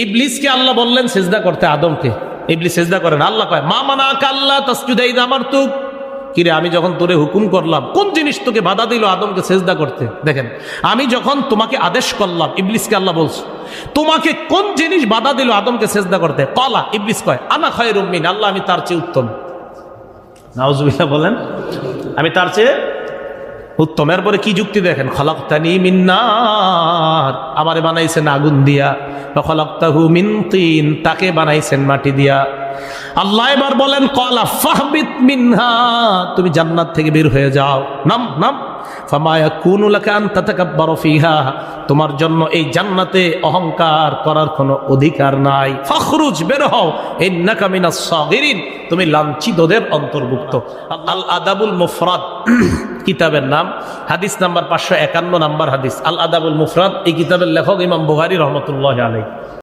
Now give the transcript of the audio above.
ইবলিসকে আল্লাহ বললেন সিজদা করতে, আদমকে। ইবলিস সিজদা করেন। আল্লাহ কয় মা মানাকা আল্লাহ তাসজুদা ইযা আমারতুক, কিরে আমি যখন তোরে হুকুম করলাম, কোন জিনিস তোকে বাধা দিল আদমকে সিজদা করতে? দেখেন, আমি যখন তোমাকে আদেশ করলাম, ইবলিসকে আল্লাহ বলছে তোমাকে কোন জিনিস বাধা দিল আদমকে সিজদা করতে? ক্বালা, ইবলিস কয় আনা খায়রুম মিন, আল্লাহ আমি তার চেয়ে উত্তম। নাউজুবিল্লাহ বলেন, আমি তার চেয়ে উত্তম। এরপরে কি যুক্তি দেখেন, খলাকতানি মিন নার, আমারে বানাইছেন আগুন দিয়া, ওয়া খলাকতাহু মিন তিন, তাকে বানাইছেন মাটি দিয়া। আল্লাহ এবার বলেন ক্বালা ফাহবিত মিনহা, তুমি জান্নাত থেকে বের হয়ে যাও, নাম নাম। ফামা ইয়াকুনু লাকা আন তাতাকাব্বারা ফিহা, তোমার জন্য এই জান্নাতে অহংকার করার কোনো অধিকার নাই। ফখরুজ, বের হও, ইন্নাকা মিনাস সাগিরিন, তুমি লাঞ্ছিতদের অন্তর্ভুক্ত। আল আদাবুল মুফরাদ কিতাবের নাম, হাদিস নাম্বার 551 নাম্বার হাদিস, আল আদাবুল মুফরাদ। এই কিতাবের লেখক ইমাম বুখারী রহমাতুল্লাহি আলাইহি।